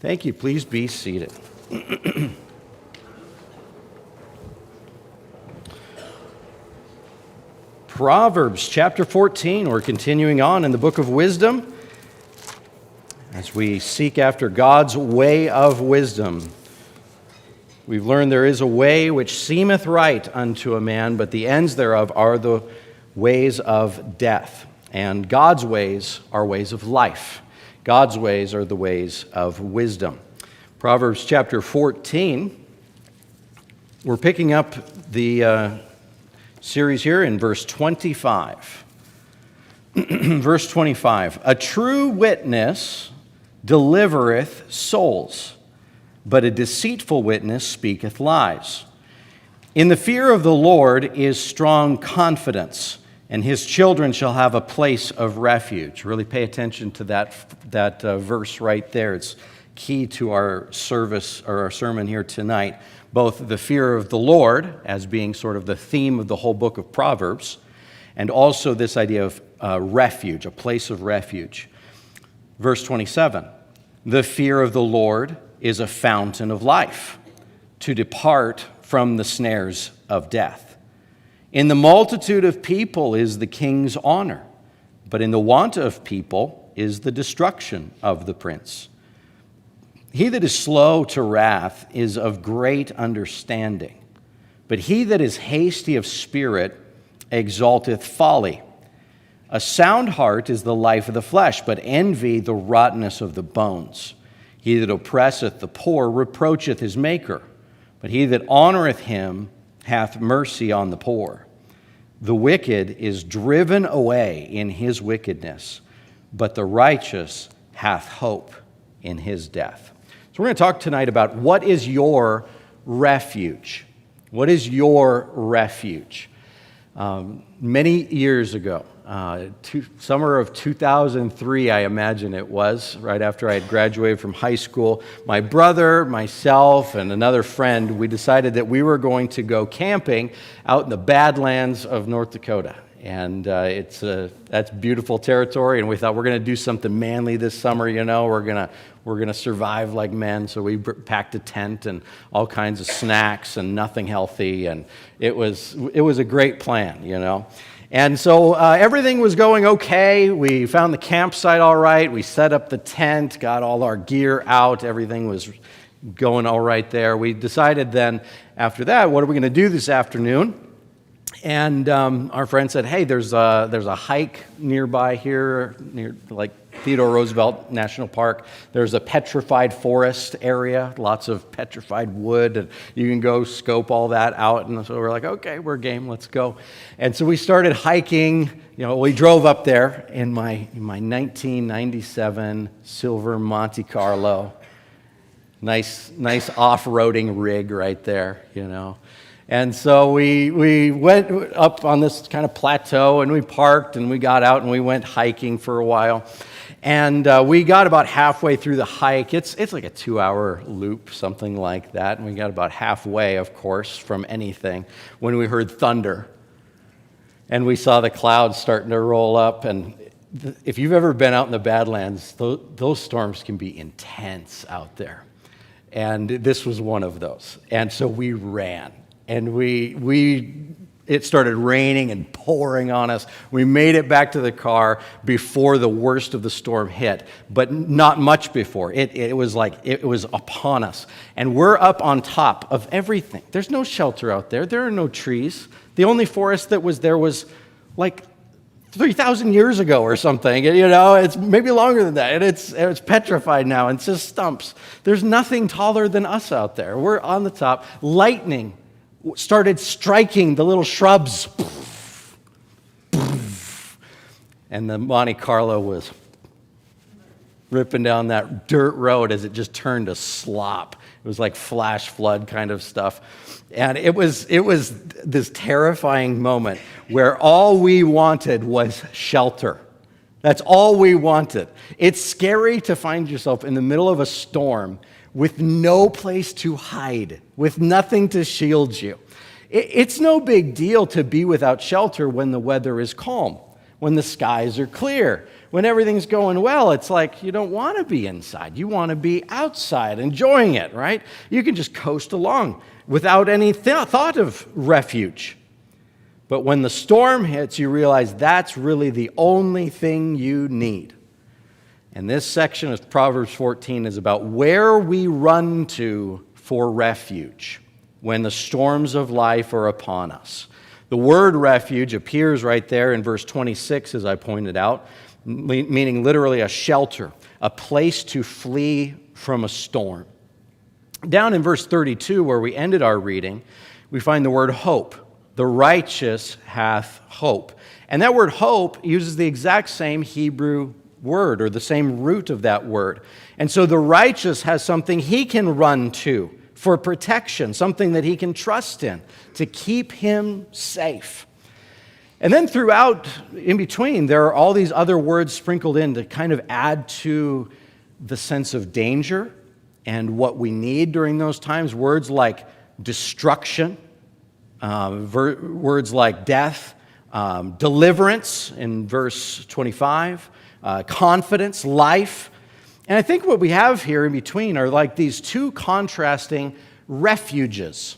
Thank you. Please be seated. Proverbs chapter 14. We're continuing on in the book of wisdom as we seek after God's way of wisdom. We've learned there is a way which seemeth right unto a man, but the ends thereof are the ways of death. And God's ways are ways of life. God's ways are the ways of wisdom. Proverbs chapter 14, we're picking up the series here in verse 25. Verse 25, a true witness delivereth souls, but a deceitful witness speaketh lies. In the fear of the Lord is strong confidence, and his children shall have a place of refuge. Really pay attention to that verse right there. It's key to our service or our sermon here tonight. Both the fear of the Lord as being sort of the theme of the whole book of Proverbs, and also this idea of refuge, a place of refuge. Verse 27, the fear of the Lord is a fountain of life, to depart from the snares of death. In the multitude of people is the king's honor, but in the want of people is the destruction of the prince. He that is slow to wrath is of great understanding, but he that is hasty of spirit exalteth folly. A sound heart is the life of the flesh, but envy the rottenness of the bones. He that oppresseth the poor reproacheth his maker, but he that honoreth him hath mercy on the poor. The wicked is driven away in his wickedness, but the righteous hath hope in his death. So we're going to talk tonight about what is your refuge. What is your refuge? Many years ago, summer of 2003, I imagine it was, right after I had graduated from high school, my brother, myself, and another friend, we decided that we were going to go camping out in the Badlands of North Dakota. And that's beautiful territory, and we thought we're going to do something manly this summer, you know, we're going to survive like men. So we packed a tent and all kinds of snacks and nothing healthy, and it was a great plan, you know. And so everything was going okay. We found the campsite all right. We set up the tent, got all our gear out. Everything was going all right there. We decided then after that, what are we going to do this afternoon? And our friend said, hey, there's a hike nearby here, near like Theodore Roosevelt National Park. There's a petrified forest area, lots of petrified wood, and you can go scope all that out. And so we're like, okay, we're game, let's go. And so we started hiking. You know, we drove up there in my 1997 silver Monte Carlo. Nice off-roading rig right there, you know. And so we went up on this kind of plateau, and we parked, and we got out, and we went hiking for a while. And we got about halfway through the hike. It's like a 2-hour loop, something like that. And we got about halfway, of course, from anything, when we heard thunder. And we saw the clouds starting to roll up. And if you've ever been out in the Badlands, those storms can be intense out there. And this was one of those. And so we ran. And it started raining and pouring on us. We made it back to the car before the worst of the storm hit, but not much before. It was upon us. And we're up on top of everything. There's no shelter out there. There are no trees. The only forest that was there was like 3,000 years ago or something. You know, it's maybe longer than that. And it's petrified now. And it's just stumps. There's nothing taller than us out there. We're on the top. Lightning started striking the little shrubs. And the Monte Carlo was ripping down that dirt road as it just turned to slop. It was like flash flood kind of stuff. And it was this terrifying moment where all we wanted was shelter. That's all we wanted. It's scary to find yourself in the middle of a storm with no place to hide, with nothing to shield you. It's no big deal to be without shelter when the weather is calm, when the skies are clear, When everything's going well, it's like you don't want to be inside. You want to be outside, enjoying it, right? You can just coast along without any thought of refuge. But when the storm hits, you realize that's really the only thing you need. And this section of Proverbs 14 is about where we run to for refuge when the storms of life are upon us. The word refuge appears right there in verse 26, as I pointed out, meaning literally a shelter, a place to flee from a storm. Down in verse 32, where we ended our reading, we find the word hope. The righteous hath hope. And that word hope uses the exact same Hebrew word, or the same root of that word. And so the righteous has something he can run to for protection, something that he can trust in to keep him safe. And then throughout, in between, there are all these other words sprinkled in to kind of add to the sense of danger and what we need during those times. Words like destruction, words like death, deliverance in verse 25, confidence, life. And I think what we have here in between are like these two contrasting refuges.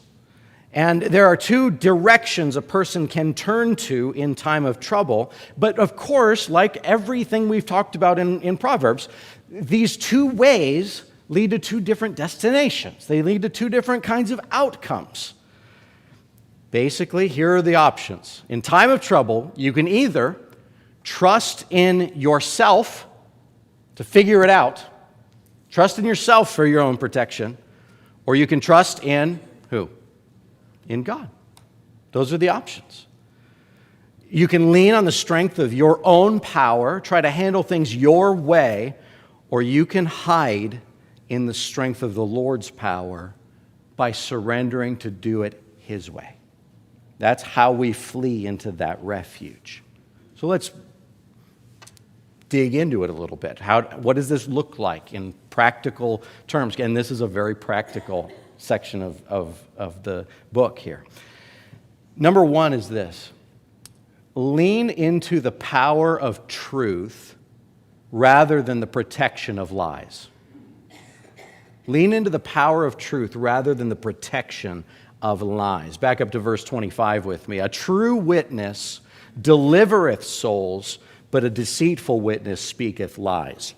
And there are two directions a person can turn to in time of trouble. But of course, like everything we've talked about in Proverbs, these two ways lead to two different destinations. They lead to two different kinds of outcomes. Basically, here are the options. In time of trouble, you can either trust in yourself to figure it out, trust in yourself for your own protection, or you can trust in who? In God. Those are the options. You can lean on the strength of your own power, try to handle things your way, or you can hide in the strength of the Lord's power by surrendering to do it His way. That's how we flee into that refuge. So let's dig into it a little bit. What does this look like in practical terms? And this is a very practical section of the book here. Number one is this: lean into the power of truth rather than the protection of lies. Lean into the power of truth rather than the protection of lies. Back up to verse 25 with me. A true witness delivereth souls, but a deceitful witness speaketh lies.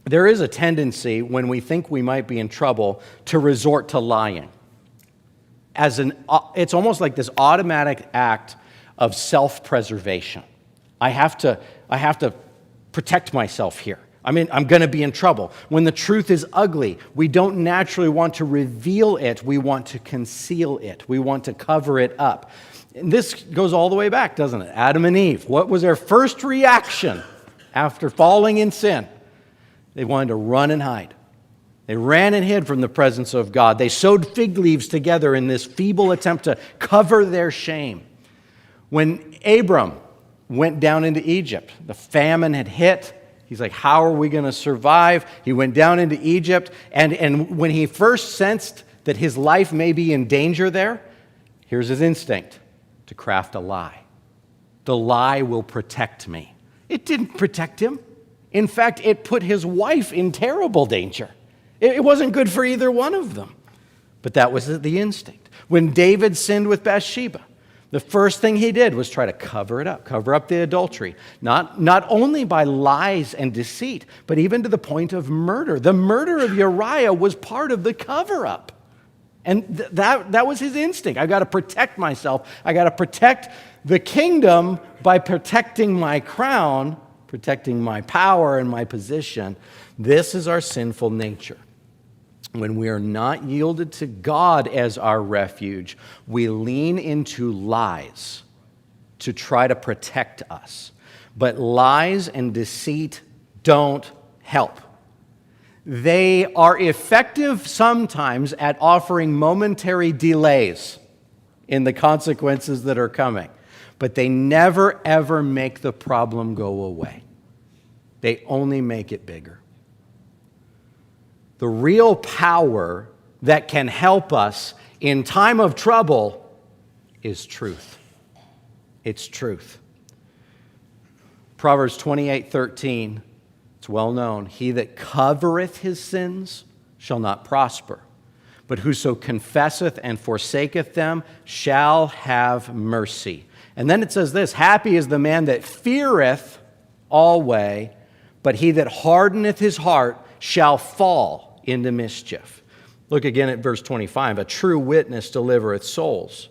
There is a tendency when we think we might be in trouble to resort to lying. It's almost like this automatic act of self-preservation. I have to protect myself here. I'm going to be in trouble. When the truth is ugly, we don't naturally want to reveal it. We want to conceal it. We want to cover it up. And this goes all the way back, doesn't it? Adam and Eve. What was their first reaction after falling in sin? They wanted to run and hide. They ran and hid from the presence of God. They sewed fig leaves together in this feeble attempt to cover their shame. When Abram went down into Egypt, the famine had hit. He's like, how are we going to survive? He went down into Egypt, and when he first sensed that his life may be in danger there, here's his instinct: to craft a lie. The lie will protect me. It didn't protect him. In fact, it put his wife in terrible danger. It wasn't good for either one of them. But that was the instinct. When David sinned with Bathsheba, the first thing he did was try to cover it up, cover up the adultery. Not only by lies and deceit, but even to the point of murder. The murder of Uriah was part of the cover-up. And that was his instinct. I've got to protect myself. I've got to protect the kingdom by protecting my crown, protecting my power and my position. This is our sinful nature. When we are not yielded to God as our refuge, we lean into lies to try to protect us. But lies and deceit don't help. They are effective sometimes at offering momentary delays in the consequences that are coming, but they never, ever make the problem go away. They only make it bigger. The real power that can help us in time of trouble is truth. It's truth. Proverbs 28:13, it's well known. He that covereth his sins shall not prosper, but whoso confesseth and forsaketh them shall have mercy. And then it says this, happy is the man that feareth always, but he that hardeneth his heart shall fall into mischief. Look again at verse 25. A true witness delivereth souls,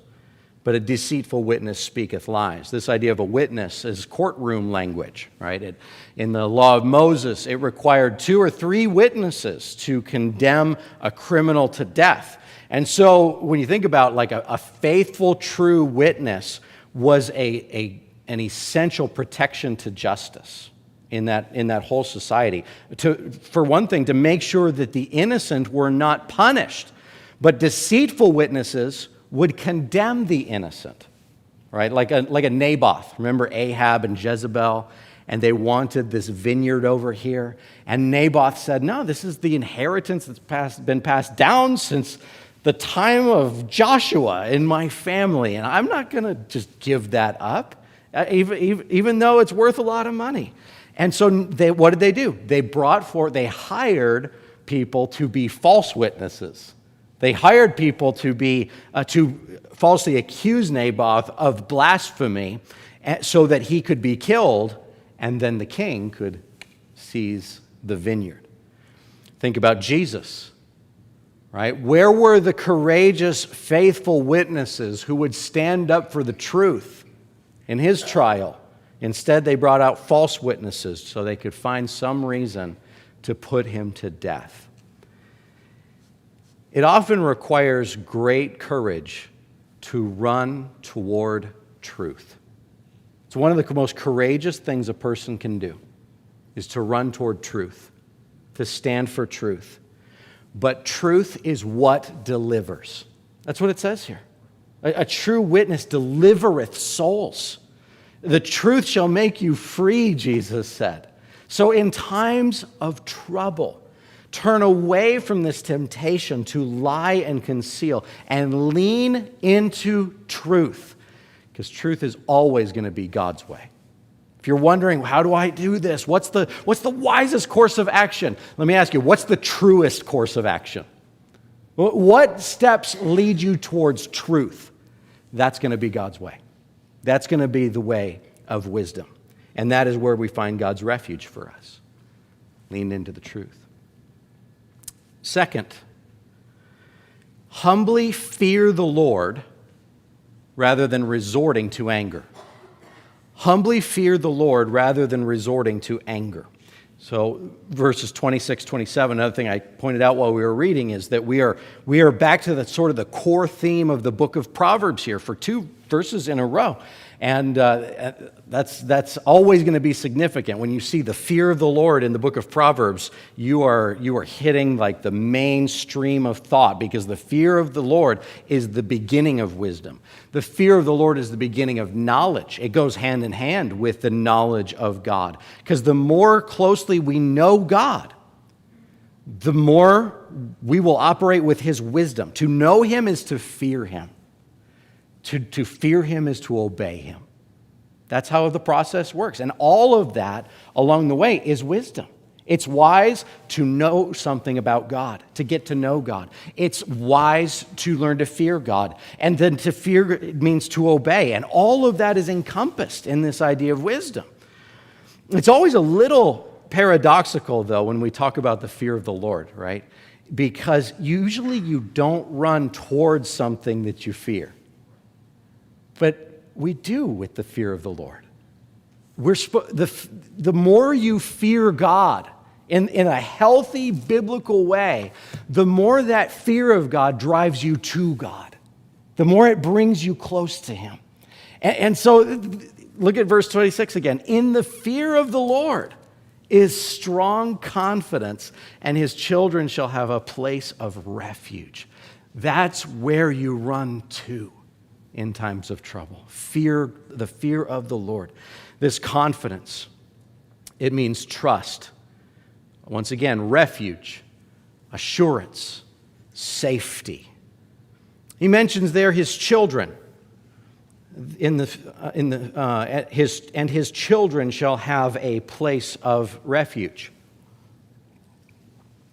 but a deceitful witness speaketh lies. This idea of a witness is courtroom language, right? In the law of Moses, it required 2 or 3 witnesses to condemn a criminal to death. And so when you think about like a faithful, true witness was an essential protection to justice in that whole society. For one thing, to make sure that the innocent were not punished. But deceitful witnesses would condemn the innocent, right? Like a Naboth. Remember Ahab and Jezebel? And they wanted this vineyard over here. And Naboth said, no, this is the inheritance that's been passed down since the time of Joshua in my family. And I'm not going to just give that up, even though it's worth a lot of money. And so what did they do? They hired people to be false witnesses. They hired people to falsely accuse Naboth of blasphemy so that he could be killed, and then the king could seize the vineyard. Think about Jesus, right? Where were the courageous, faithful witnesses who would stand up for the truth in his trial? Instead, they brought out false witnesses so they could find some reason to put him to death. It often requires great courage to run toward truth. It's one of the most courageous things a person can do, is to run toward truth, to stand for truth. But truth is what delivers. That's what it says here. A true witness delivereth souls. The truth shall make you free, Jesus said. So in times of trouble, turn away from this temptation to lie and conceal and lean into truth, because truth is always going to be God's way. If you're wondering, how do I do this? What's the wisest course of action? Let me ask you, what's the truest course of action? What steps lead you towards truth? That's going to be God's way. That's going to be the way of wisdom. And that is where we find God's refuge for us. Lean into the truth. Second, humbly fear the Lord rather than resorting to anger. Humbly fear the Lord rather than resorting to anger. So verses 26, 27, another thing I pointed out while we were reading is that we are back to the sort of the core theme of the book of Proverbs here for 2 verses in a row. And that's always going to be significant. When you see the fear of the Lord in the book of Proverbs, you are hitting like the main stream of thought, because the fear of the Lord is the beginning of wisdom. The fear of the Lord is the beginning of knowledge. It goes hand in hand with the knowledge of God. Because the more closely we know God, the more we will operate with His wisdom. To know Him is to fear Him. To fear Him is to obey Him. That's how the process works. And all of that along the way is wisdom. It's wise to know something about God, to get to know God. It's wise to learn to fear God. And then to fear means to obey. And all of that is encompassed in this idea of wisdom. It's always a little paradoxical, though, when we talk about the fear of the Lord, right? Because usually you don't run towards something that you fear. But we do with the fear of the Lord. The more you fear God in a healthy biblical way, the more that fear of God drives you to God. The more it brings you close to Him. And so look at verse 26 again. In the fear of the Lord is strong confidence, and His children shall have a place of refuge. That's where you run to in times of trouble. The fear of the Lord. This confidence, it means trust. Once again, refuge, assurance, safety. He mentions there His children. his children shall have a place of refuge.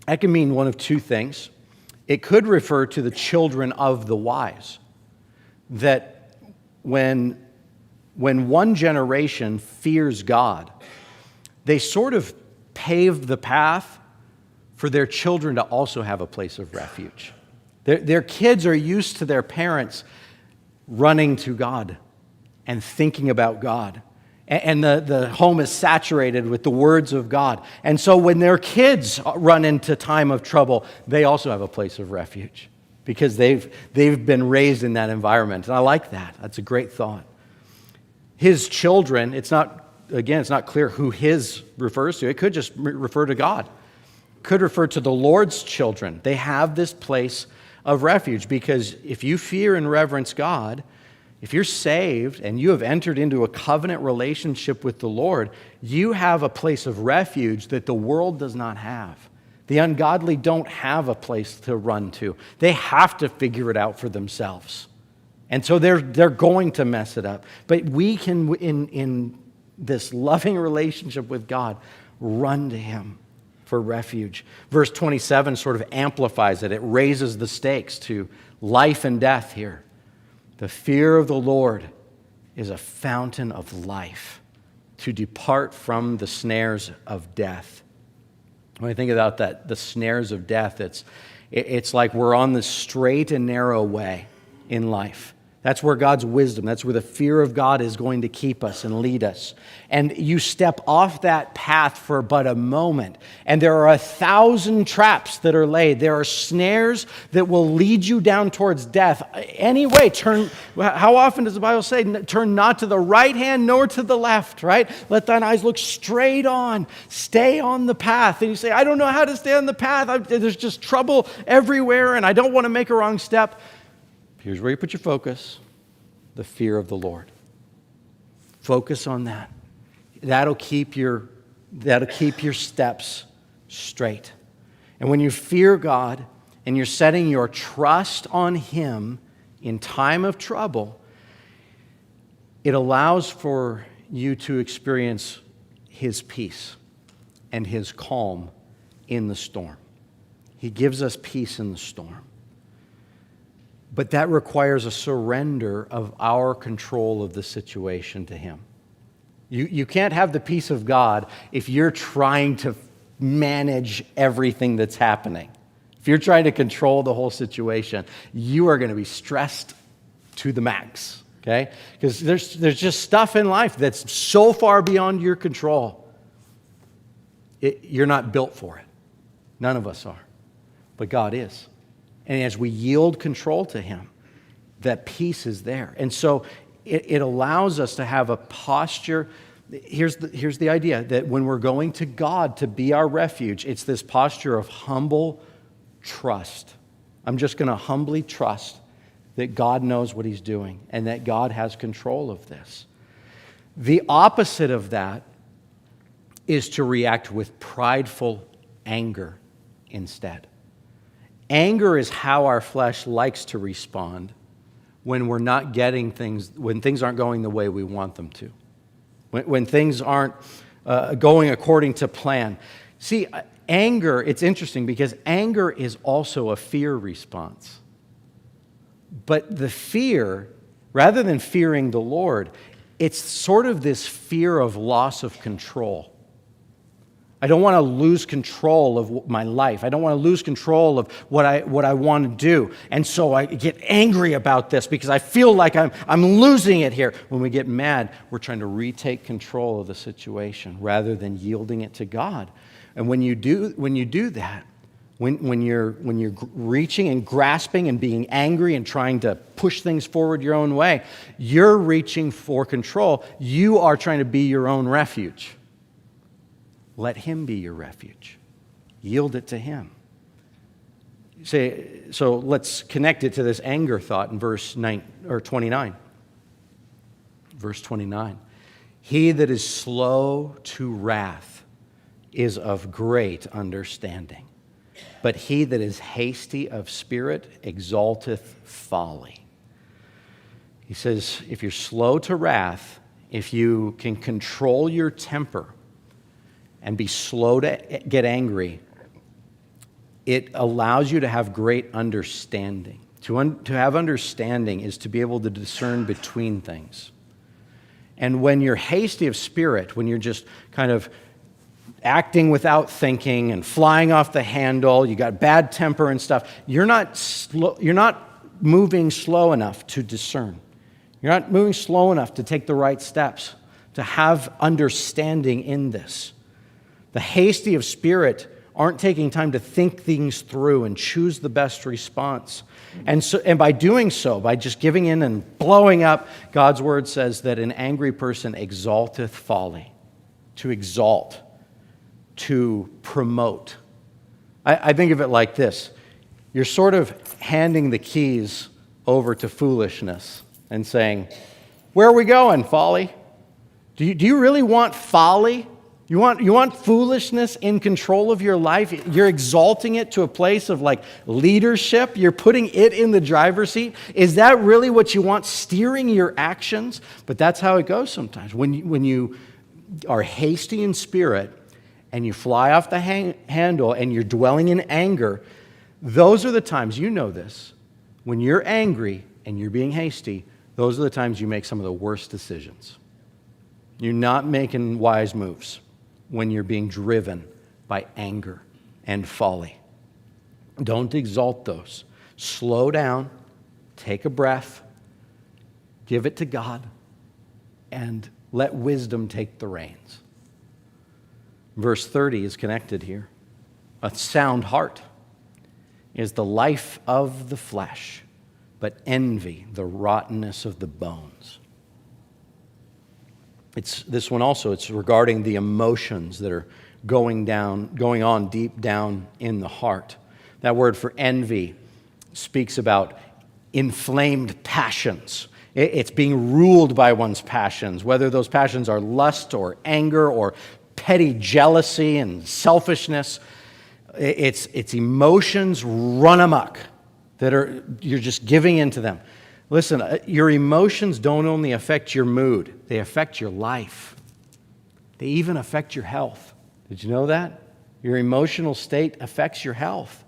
That can mean one of two things. It could refer to the children of the wise, that when one generation fears God, they sort of pave the path for their children to also have a place of refuge. Their kids are used to their parents running to God and thinking about God. And the home is saturated with the words of God. And so when their kids run into time of trouble, they also have a place of refuge because they've been raised in that environment. And I like that. That's a great thought. His children, it's not clear who his refers to. It could just refer to God. It could refer to the Lord's children. They have this place of refuge because if you fear and reverence God, if you're saved and you have entered into a covenant relationship with the Lord, you have a place of refuge that the world does not have. The ungodly don't have a place to run to. They have to figure it out for themselves. And so they're going to mess it up. But we can, in this loving relationship with God, run to Him for refuge. Verse 27 sort of amplifies it. It raises the stakes to life and death here. The fear of the Lord is a fountain of life, to depart from the snares of death. When I think about that, the snares of death, it's like we're on the straight and narrow way in life. That's where God's wisdom, that's where the fear of God is going to keep us and lead us. And you step off that path for but a moment, and there are 1,000 traps that are laid. There are snares that will lead you down towards death. Anyway, how often does the Bible say, turn not to the right hand nor to the left, right? Let thine eyes look straight on. Stay on the path. And you say, I don't know how to stay on the path. There's just trouble everywhere, and I don't want to make a wrong step. Here's where you put your focus, the fear of the Lord. Focus on that. That'll keep your steps straight. And when you fear God and you're setting your trust on Him in time of trouble, it allows for you to experience His peace and His calm in the storm. He gives us peace in the storm. But that requires a surrender of our control of the situation to Him. You can't have the peace of God if you're trying to manage everything that's happening. If you're trying to control the whole situation, you are going to be stressed to the max, okay? Because there's just stuff in life that's so far beyond your control. You're not built for it. None of us are. But God is. And as we yield control to Him, that peace is there. And so it allows us to have a posture. Here's the idea that when we're going to God to be our refuge, it's this posture of humble trust. I'm just going to humbly trust that God knows what He's doing and that God has control of this. The opposite of that is to react with prideful anger instead. Anger is how our flesh likes to respond when we're not getting things, when things aren't going the way we want them to, when things aren't going according to plan. See, anger, it's interesting because anger is also a fear response. But the fear, rather than fearing the Lord, it's sort of this fear of loss of control. I don't want to lose control of my life. I don't want to lose control of what I want to do. And so I get angry about this because I feel like I'm losing it here. When we get mad, we're trying to retake control of the situation rather than yielding it to God. And when you do that, when you're reaching and grasping and being angry and trying to push things forward your own way, you're reaching for control. You are trying to be your own refuge. Let Him be your refuge. Yield it to Him. So let's connect it to this anger thought in verse 29. Verse 29. He that is slow to wrath is of great understanding, but he that is hasty of spirit exalteth folly. He says, if you're slow to wrath, if you can control your temper and be slow to get angry, it allows you to have great understanding. To have understanding is to be able to discern between things. And when you're hasty of spirit, when you're just kind of acting without thinking and flying off the handle, you got bad temper and stuff, you're not moving slow enough to discern. You're not moving slow enough to take the right steps, to have understanding in this. The hasty of spirit aren't taking time to think things through and choose the best response. And by doing so, by just giving in and blowing up, God's word says that an angry person exalteth folly. To exalt, to promote. I think of it like this. You're sort of handing the keys over to foolishness and saying, where are we going, folly? Do you really want folly? You want foolishness in control of your life? You're exalting it to a place of like leadership. You're putting it in the driver's seat. Is that really what you want, steering your actions? But that's how it goes sometimes. When you are hasty in spirit and you fly off the handle and you're dwelling in anger, those are the times, you know this, when you're angry and you're being hasty, those are the times you make some of the worst decisions. You're not making wise moves when you're being driven by anger and folly. Don't exalt those. Slow down, take a breath, give it to God, and let wisdom take the reins. Verse 30 is connected here. A sound heart is the life of the flesh, but envy, the rottenness of the bones. It's this one also, it's regarding the emotions that are going on deep down in the heart. That word for envy speaks about inflamed passions. It's being ruled by one's passions, whether those passions are lust or anger or petty jealousy and selfishness. It's emotions run amok that you're just giving into them. Listen, your emotions don't only affect your mood, they affect your life. They even affect your health. Did you know that? Your emotional state affects your health.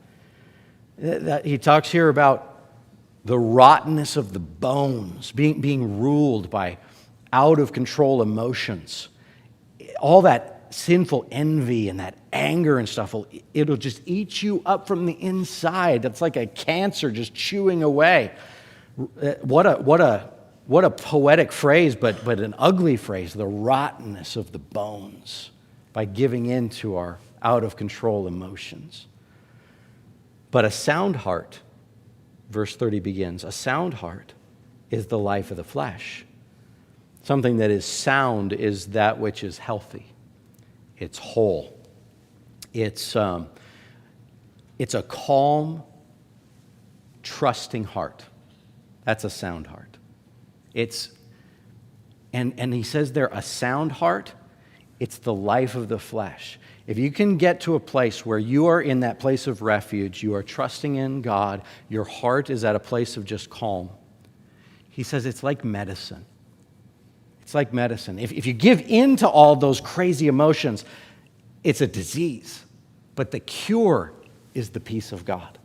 He talks here about the rottenness of the bones, being ruled by out of control emotions. All that sinful envy and that anger and stuff, it'll just eat you up from the inside. It's like a cancer just chewing away. What a poetic phrase, but an ugly phrase, the rottenness of the bones, by giving in to our out of control emotions. But a sound heart, verse 30 begins, a sound heart is the life of the flesh. Something that is sound is that which is healthy. It's whole. It's a calm, trusting heart. That's a sound heart. And he says there, a sound heart, it's the life of the flesh. If you can get to a place where you are in that place of refuge, you are trusting in God, your heart is at a place of just calm. He says it's like medicine. It's like medicine. If you give in to all those crazy emotions, it's a disease. But the cure is the peace of God.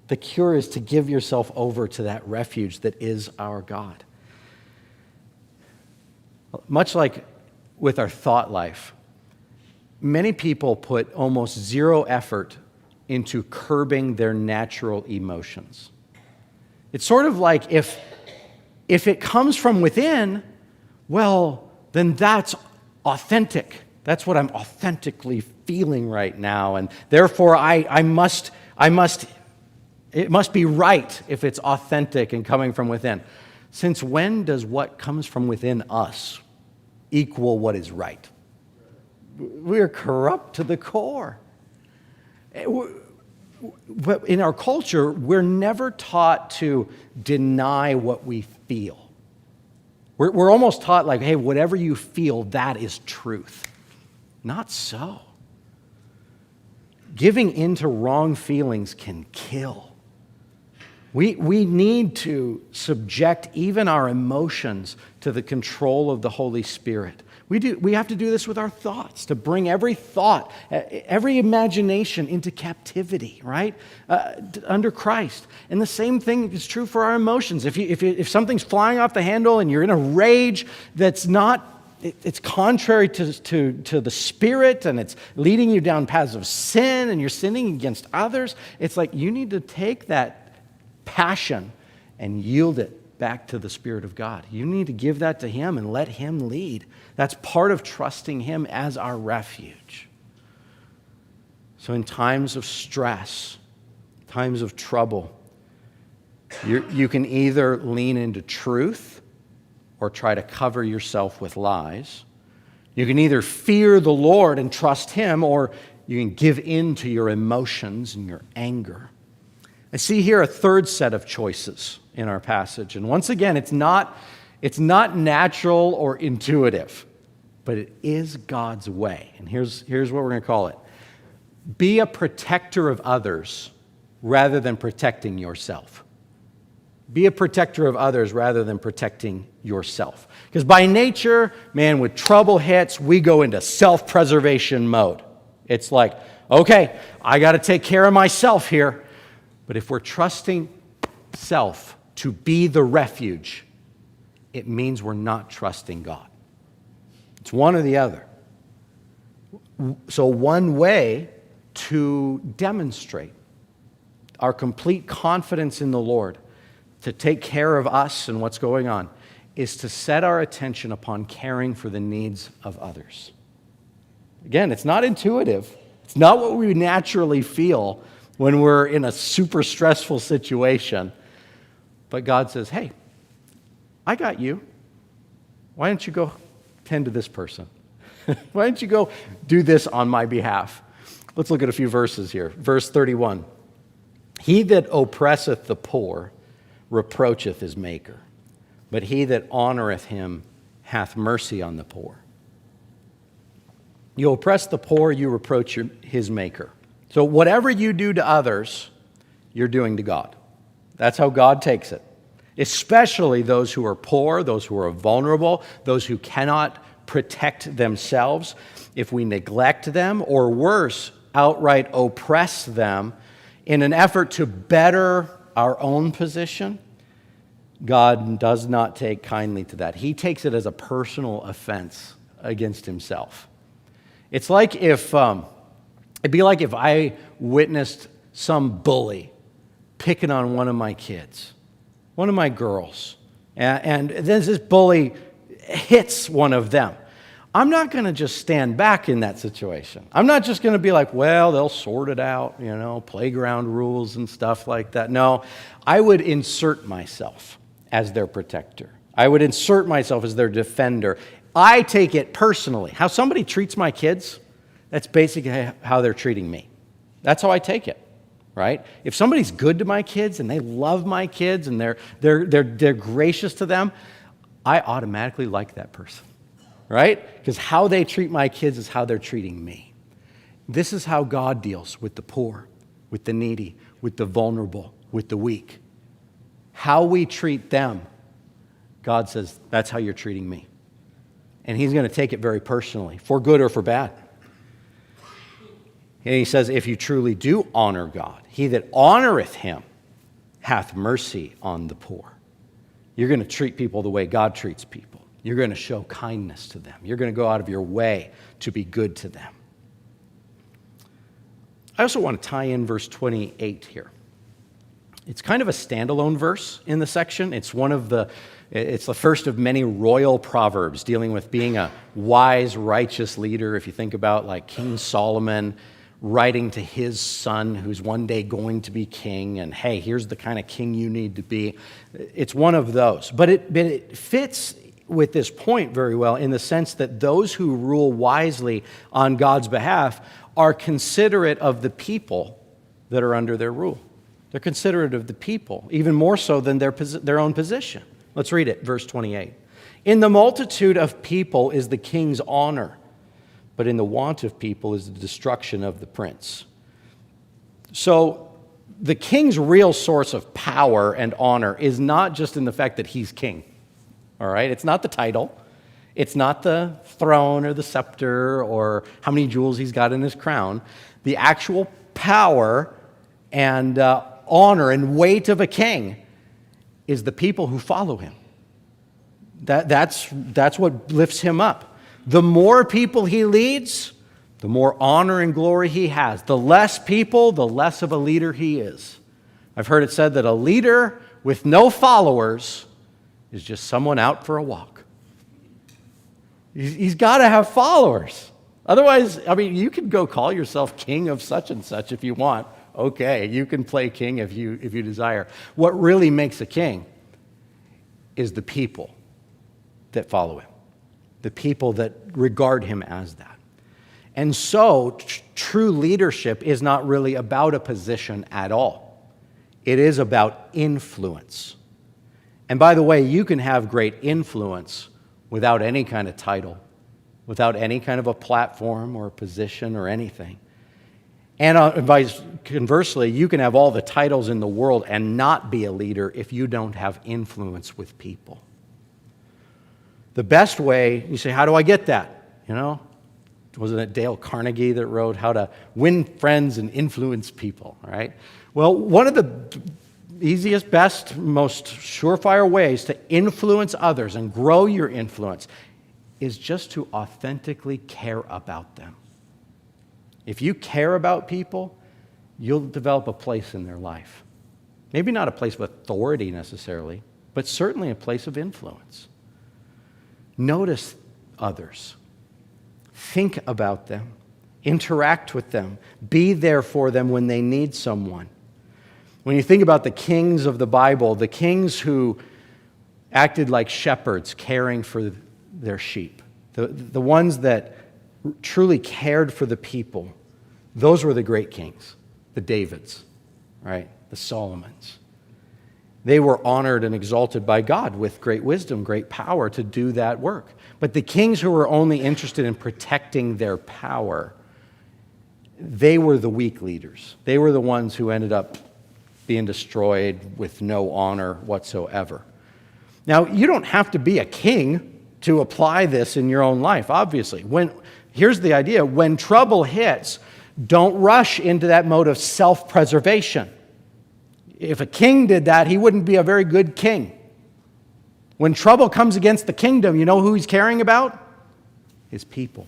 The cure is to give yourself over to that refuge that is our God. Much like with our thought life, many people put almost zero effort into curbing their natural emotions. It's sort of like if it comes from within, well, then that's authentic. That's what I'm authentically feeling right now, and therefore it must be right if it's authentic and coming from within. Since when does what comes from within us equal what is right? We're corrupt to the core. But in our culture, we're never taught to deny what we feel. We're almost taught like, hey, whatever you feel, that is truth. Not so. Giving into wrong feelings can kill. We need to subject even our emotions to the control of the Holy Spirit. We have to do this with our thoughts, to bring every thought, every imagination into captivity, right? Under Christ. And the same thing is true for our emotions. If something's flying off the handle and you're in a rage that's not, it's contrary to the Spirit, and it's leading you down paths of sin, and you're sinning against others, it's like you need to take that passion and yield it back to the Spirit of God. You need to give that to Him and let Him lead. That's part of trusting Him as our refuge. So in times of stress, times of trouble, you can either lean into truth or try to cover yourself with lies. You can either fear the Lord and trust Him, or you can give in to your emotions and your anger. I see here a third set of choices in our passage. And once again, it's not natural or intuitive, but it is God's way. And here's what we're going to call it. Be a protector of others rather than protecting yourself. Be a protector of others rather than protecting yourself. Because by nature, man, when trouble hits, we go into self-preservation mode. It's like, okay, I got to take care of myself here. But if we're trusting self to be the refuge, it means we're not trusting God. It's one or the other. So one way to demonstrate our complete confidence in the Lord, to take care of us and what's going on, is to set our attention upon caring for the needs of others. Again, it's not intuitive. It's not what we naturally feel when we're in a super stressful situation. But God says, hey, I got you. Why don't you go tend to this person? Why don't you go do this on my behalf? Let's look at a few verses here. Verse 31. He that oppresseth the poor reproacheth his maker, but he that honoreth him hath mercy on the poor. You oppress the poor, you reproach his maker. So whatever you do to others, you're doing to God. That's how God takes it. Especially those who are poor, those who are vulnerable, those who cannot protect themselves. If we neglect them, or worse, outright oppress them in an effort to better our own position, God does not take kindly to that. He takes it as a personal offense against himself. It's like it'd be like if I witnessed some bully picking on one of my kids, one of my girls, and then this bully hits one of them. I'm not going to just stand back in that situation. I'm not just going to be like, well, they'll sort it out, playground rules and stuff like that. No, I would insert myself as their protector. I would insert myself as their defender. I take it personally. How somebody treats my kids, that's basically how they're treating me. That's how I take it, right? If somebody's good to my kids and they love my kids and they're gracious to them, I automatically like that person, right? Because how they treat my kids is how they're treating me. This is how God deals with the poor, with the needy, with the vulnerable, with the weak. How we treat them, God says, that's how you're treating me. And he's going to take it very personally, for good or for bad. And he says, if you truly do honor God, he that honoreth him hath mercy on the poor. You're going to treat people the way God treats people. You're going to show kindness to them. You're going to go out of your way to be good to them. I also want to tie in verse 28 here. It's kind of a standalone verse in the section. It's the first of many royal proverbs dealing with being a wise, righteous leader. If you think about like King Solomon writing to his son who's one day going to be king, and hey, here's the kind of king you need to be. It's one of those. But it fits with this point very well in the sense that those who rule wisely on God's behalf are considerate of the people that are under their rule. They're considerate of the people, even more so than their own position. Let's read it, verse 28. In the multitude of people is the king's honor, but in the want of people is the destruction of the prince. So the king's real source of power and honor is not just in the fact that he's king, all right? It's not the title. It's not the throne or the scepter or how many jewels he's got in his crown. The actual power and honor and weight of a king is the people who follow him. That's what lifts him up. The more people he leads, the more honor and glory he has. The less people, the less of a leader he is. I've heard it said that a leader with no followers is just someone out for a walk. He's got to have followers. Otherwise, I mean, you can go call yourself king of such and such if you want. Okay, you can play king if you desire. What really makes a king is the people that follow him, the people that regard him as that. And so, true leadership is not really about a position at all. It is about influence. And by the way, you can have great influence without any kind of title, without any kind of a platform or a position or anything. And conversely, you can have all the titles in the world and not be a leader if you don't have influence with people. The best way, you say, how do I get that? You know, wasn't it Dale Carnegie that wrote How to Win Friends and Influence People, right? Well, one of the easiest, best, most surefire ways to influence others and grow your influence is just to authentically care about them. If you care about people, you'll develop a place in their life. Maybe not a place of authority necessarily, but certainly a place of influence. Notice others. Think about them. Interact with them. Be there for them when they need someone. When you think about the kings of the Bible, the kings who acted like shepherds caring for their sheep, the ones that truly cared for the people, those were the great kings, the Davids, right? The Solomons. They were honored and exalted by God with great wisdom, great power to do that work. But the kings who were only interested in protecting their power, they were the weak leaders. They were the ones who ended up being destroyed with no honor whatsoever. Now, you don't have to be a king to apply this in your own life, obviously. Here's the idea. When trouble hits, don't rush into that mode of self-preservation. If a king did that, he wouldn't be a very good king. When trouble comes against the kingdom, you know who he's caring about? His people.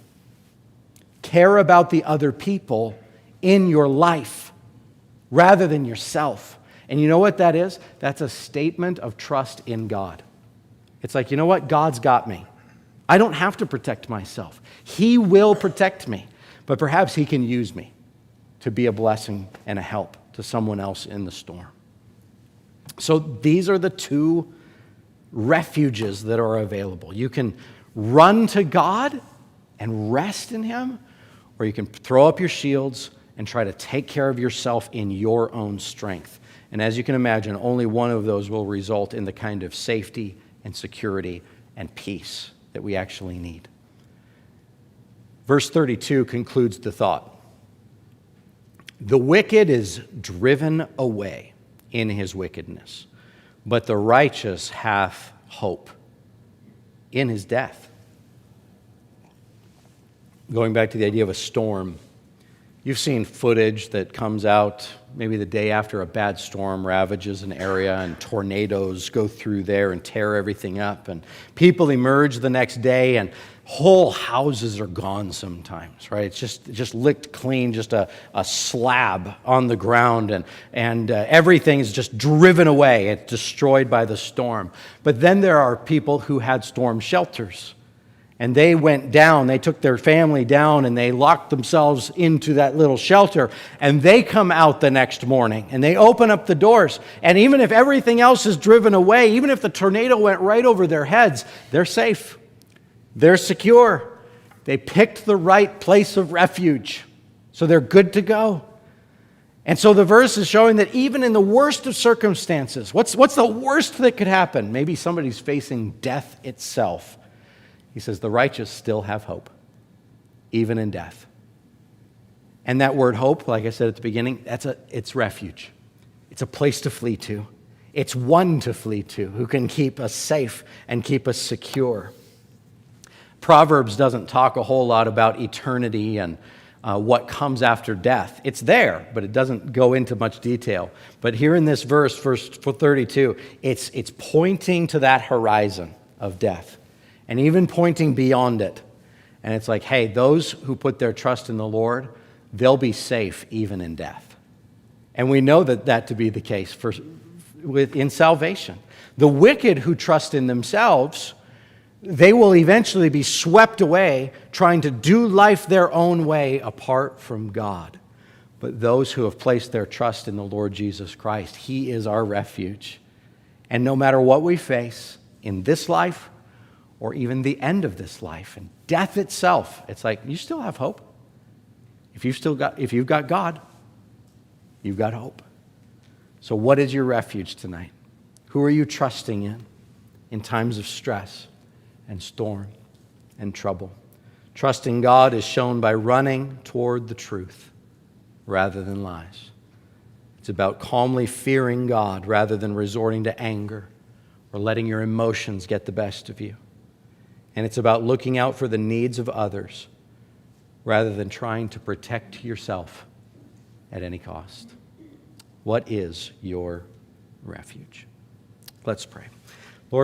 Care about the other people in your life rather than yourself. And you know what that is? That's a statement of trust in God. It's like, you know what? God's got me. I don't have to protect myself. He will protect me. But perhaps he can use me to be a blessing and a help to someone else in the storm. So these are the two refuges that are available. You can run to God and rest in him, or you can throw up your shields and try to take care of yourself in your own strength. And as you can imagine, only one of those will result in the kind of safety and security and peace that we actually need. Verse 32 concludes the thought. The wicked is driven away in his wickedness, but the righteous hath hope in his death. Going back to the idea of a storm, you've seen footage that comes out maybe the day after a bad storm ravages an area and tornadoes go through there and tear everything up. And people emerge the next day and whole houses are gone sometimes, right? It's just licked clean, just a slab on the ground, and everything is just driven away. It's destroyed by the storm. But then there are people who had storm shelters. And they went down, they took their family down, and they locked themselves into that little shelter. And they come out the next morning, and they open up the doors. And even if everything else is driven away, even if the tornado went right over their heads, they're safe. They're secure. They picked the right place of refuge. So they're good to go. And so the verse is showing that even in the worst of circumstances, what's the worst that could happen? Maybe somebody's facing death itself. He says the righteous still have hope, even in death. And that word hope, like I said at the beginning, it's refuge. It's a place to flee to. It's one to flee to who can keep us safe and keep us secure. Proverbs doesn't talk a whole lot about eternity and what comes after death. It's there, but it doesn't go into much detail. But here in this verse 32, it's pointing to that horizon of death and even pointing beyond it. And it's like, hey, those who put their trust in the Lord, they'll be safe even in death. And we know that to be the case in salvation. The wicked who trust in themselves, they will eventually be swept away trying to do life their own way apart from God. But those who have placed their trust in the Lord Jesus Christ, He is our refuge. And no matter what we face in this life or even the end of this life and death itself, it's like you still have hope. If you've got God, you've got hope. So what is your refuge tonight? Who are you trusting in times of stress and storm and trouble? Trusting God is shown by running toward the truth rather than lies. It's about calmly fearing God rather than resorting to anger or letting your emotions get the best of you. And it's about looking out for the needs of others rather than trying to protect yourself at any cost. What is your refuge? Let's pray.